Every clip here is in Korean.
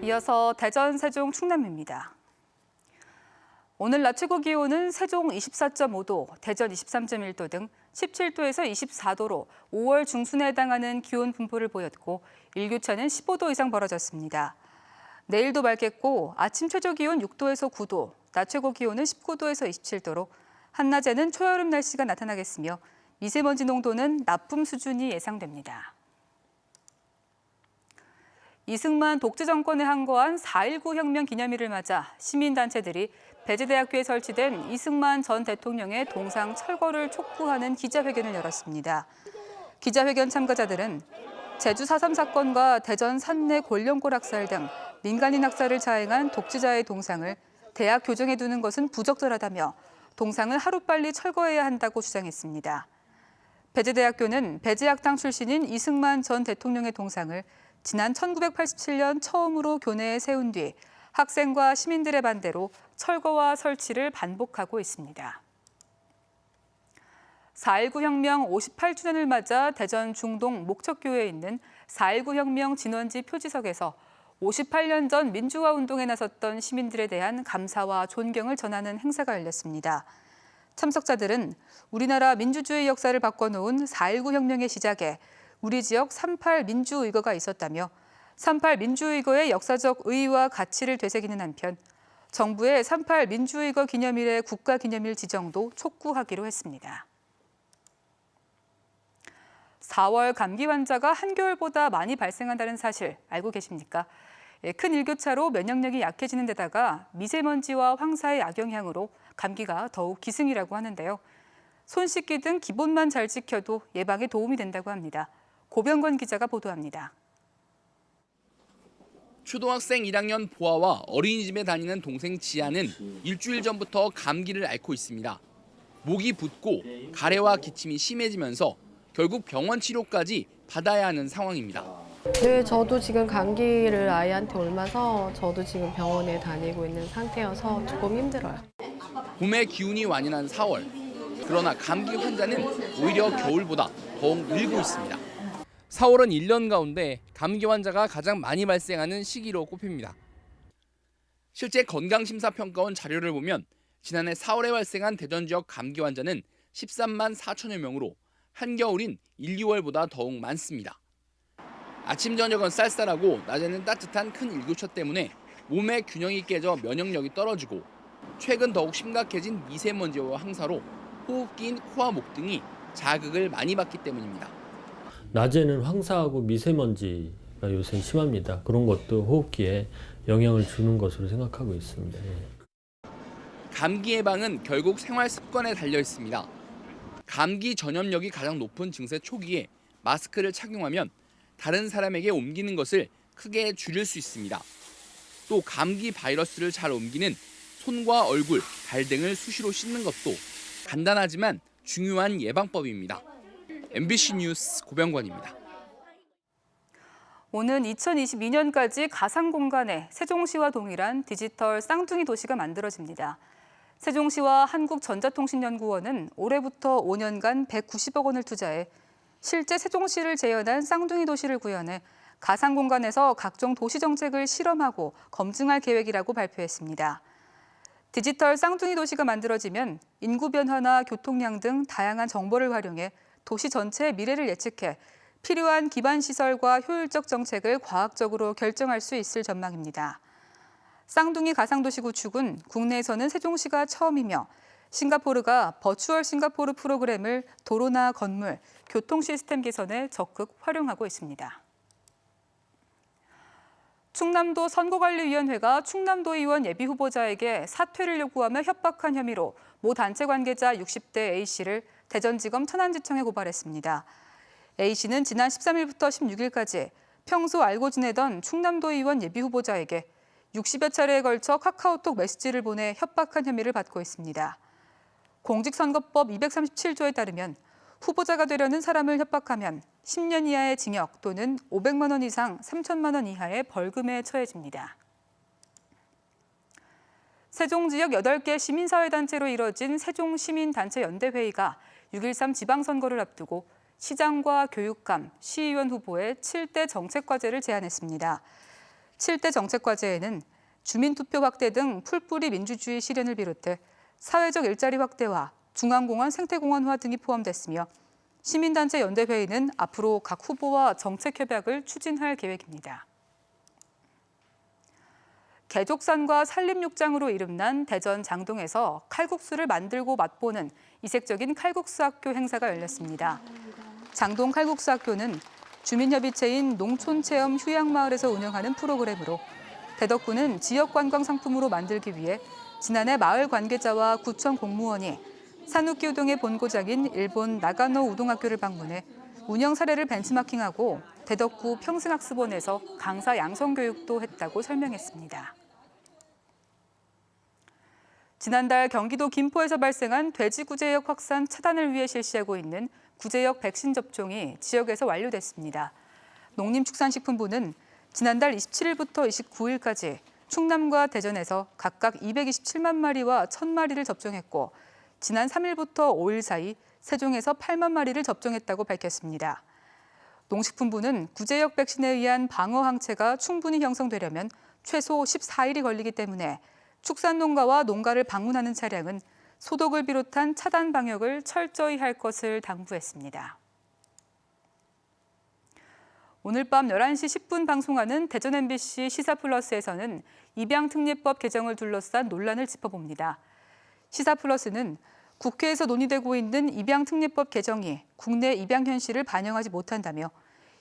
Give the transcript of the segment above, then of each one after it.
이어서 대전, 세종, 충남입니다. 오늘 낮 최고 기온은 세종 24.5도, 대전 23.1도 등 17도에서 24도로 5월 중순에 해당하는 기온 분포를 보였고 일교차는 15도 이상 벌어졌습니다. 내일도 맑겠고 아침 최저 기온 6도에서 9도, 낮 최고 기온은 19도에서 27도로 한낮에는 초여름 날씨가 나타나겠으며 미세먼지 농도는 나쁨 수준이 예상됩니다. 이승만 독재 정권에 항거한 4.19 혁명 기념일을 맞아 시민단체들이 배재대학교에 설치된 이승만 전 대통령의 동상 철거를 촉구하는 기자회견을 열었습니다. 기자회견 참가자들은 제주 4.3 사건과 대전 산내 권령골 학살 등 민간인 학살을 자행한 독재자의 동상을 대학 교정에 두는 것은 부적절하다며 동상을 하루빨리 철거해야 한다고 주장했습니다. 배재대학교는 배재학당 출신인 이승만 전 대통령의 동상을 지난 1987년 처음으로 교내에 세운 뒤 학생과 시민들의 반대로 철거와 설치를 반복하고 있습니다. 4.19 혁명 58주년을 맞아 대전 중동 목척교회에 있는 4.19 혁명 진원지 표지석에서 58년 전 민주화 운동에 나섰던 시민들에 대한 감사와 존경을 전하는 행사가 열렸습니다. 참석자들은 우리나라 민주주의 역사를 바꿔놓은 4.19 혁명의 시작에 우리 지역 38 민주의거가 있었다며 38 민주의거의 역사적 의의와 가치를 되새기는 한편 정부의 38 민주의거 기념일의 국가기념일 지정도 촉구하기로 했습니다. 4월 감기 환자가 한겨울보다 많이 발생한다는 사실 알고 계십니까? 큰 일교차로 면역력이 약해지는 데다가 미세먼지와 황사의 악영향으로 감기가 더욱 기승이라고 하는데요. 손 씻기 등 기본만 잘 지켜도 예방에 도움이 된다고 합니다. 고병건 기자가 보도합니다. 초등학생 1학년 보아와 어린이집에 다니는 동생 지아는 일주일 전부터 감기를 앓고 있습니다. 목이 붓고 가래와 기침이 심해지면서 결국 병원 치료까지 받아야 하는 상황입니다. 네, 저도 지금 감기를 아이한테 옮아서 저도 지금 병원에 다니고 있는 상태여서 조금 힘들어요. 봄의 기운이 완연한 4월. 그러나 감기 환자는 오히려 겨울보다 더욱 늘고 있습니다. 4월은 1년 가운데 감기 환자가 가장 많이 발생하는 시기로 꼽힙니다. 실제 건강심사평가원 자료를 보면 지난해 4월에 발생한 대전 지역 감기 환자는 13만 4천여 명으로 한겨울인 1, 2월보다 더욱 많습니다. 아침 저녁은 쌀쌀하고 낮에는 따뜻한 큰 일교차 때문에 몸의 균형이 깨져 면역력이 떨어지고 최근 더욱 심각해진 미세먼지와 황사로 호흡기인 코와 목 등이 자극을 많이 받기 때문입니다. 낮에는 황사하고 미세먼지가 요새 심합니다. 그런 것도 호흡기에 영향을 주는 것으로 생각하고 있습니다. 감기 예방은 결국 생활 습관에 달려 있습니다. 감기 전염력이 가장 높은 증세 초기에 마스크를 착용하면 다른 사람에게 옮기는 것을 크게 줄일 수 있습니다. 또 감기 바이러스를 잘 옮기는 손과 얼굴, 발 등을 수시로 씻는 것도 간단하지만 중요한 예방법입니다. MBC 뉴스 고병관입니다. 오는 2022년까지 가상 공간에 세종시와 동일한 디지털 쌍둥이 도시가 만들어집니다. 세종시와 한국전자통신연구원은 올해부터 5년간 190억 원을 투자해 실제 세종시를 재현한 쌍둥이 도시를 구현해 가상 공간에서 각종 도시 정책을 실험하고 검증할 계획이라고 발표했습니다. 디지털 쌍둥이 도시가 만들어지면 인구 변화나 교통량 등 다양한 정보를 활용해 도시 전체의 미래를 예측해 필요한 기반 시설과 효율적 정책을 과학적으로 결정할 수 있을 전망입니다. 쌍둥이 가상도시 구축은 국내에서는 세종시가 처음이며 싱가포르가 버추얼 싱가포르 프로그램을 도로나 건물, 교통 시스템 개선에 적극 활용하고 있습니다. 충남도 선거관리위원회가 충남도의원 예비후보자에게 사퇴를 요구하며 협박한 혐의로 모 단체 관계자 60대 A씨를 대전지검 천안지청에 고발했습니다. A씨는 지난 13일부터 16일까지 평소 알고 지내던 충남도의원 예비후보자에게 60여 차례에 걸쳐 카카오톡 메시지를 보내 협박한 혐의를 받고 있습니다. 공직선거법 237조에 따르면 후보자가 되려는 사람을 협박하면 10년 이하의 징역 또는 500만 원 이상 3천만 원 이하의 벌금에 처해집니다. 세종 지역 8개 시민사회단체로 이뤄진 세종시민단체연대회의가 6.13 지방선거를 앞두고 시장과 교육감, 시의원 후보의 7대 정책과제를 제안했습니다. 7대 정책과제에는 주민투표 확대 등 풀뿌리 민주주의 실현을 비롯해 사회적 일자리 확대와 중앙공원 생태공원화 등이 포함됐으며 시민단체 연대회의는 앞으로 각 후보와 정책협약을 추진할 계획입니다. 개족산과 산림육장으로 이름난 대전 장동에서 칼국수를 만들고 맛보는 이색적인 칼국수 학교 행사가 열렸습니다. 장동 칼국수 학교는 주민협의체인 농촌체험 휴양마을에서 운영하는 프로그램으로 대덕구는 지역관광 상품으로 만들기 위해 지난해 마을 관계자와 구청 공무원이 산후기 우동의 본고장인 일본 나가노 우동학교를 방문해 운영 사례를 벤치마킹하고 대덕구 평생학습원에서 강사 양성 교육도 했다고 설명했습니다. 지난달 경기도 김포에서 발생한 돼지 구제역 확산 차단을 위해 실시하고 있는 구제역 백신 접종이 지역에서 완료됐습니다. 농림축산식품부는 지난달 27일부터 29일까지 충남과 대전에서 각각 227만 마리와 1,000마리를 접종했고 지난 3일부터 5일 사이 세종에서 8만 마리를 접종했다고 밝혔습니다. 농식품부는 구제역 백신에 의한 방어 항체가 충분히 형성되려면 최소 14일이 걸리기 때문에 축산농가와 농가를 방문하는 차량은 소독을 비롯한 차단 방역을 철저히 할 것을 당부했습니다. 오늘 밤 11시 10분 방송하는 대전 MBC 시사플러스에서는 입양특례법 개정을 둘러싼 논란을 짚어봅니다. 시사플러스는 국회에서 논의되고 있는 입양특례법 개정이 국내 입양 현실을 반영하지 못한다며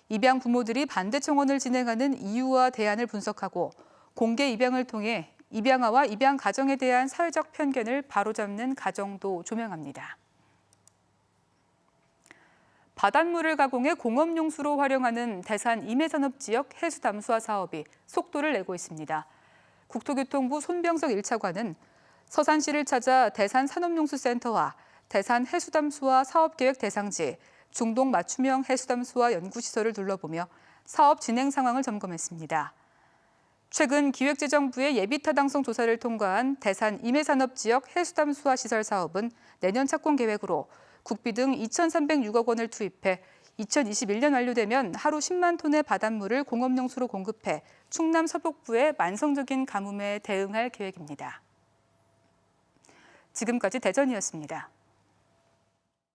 입양 부모들이 반대 청원을 진행하는 이유와 대안을 분석하고 공개 입양을 통해 입양아와 입양 가정에 대한 사회적 편견을 바로잡는 가정도 조명합니다. 바닷물을 가공해 공업용수로 활용하는 대산 임해산업지역 해수담수화 사업이 속도를 내고 있습니다. 국토교통부 손병석 1차관은 서산시를 찾아 대산산업용수센터와 대산해수담수화 사업계획 대상지, 중동 맞춤형 해수담수화 연구시설을 둘러보며 사업 진행 상황을 점검했습니다. 최근 기획재정부의 예비타당성 조사를 통과한 대산 임해산업지역 해수담수화 시설 사업은 내년 착공 계획으로 국비 등 2,306억 원을 투입해 2021년 완료되면 하루 10만 톤의 바닷물을 공업용수로 공급해 충남 서북부의 만성적인 가뭄에 대응할 계획입니다. 지금까지 대전이었습니다.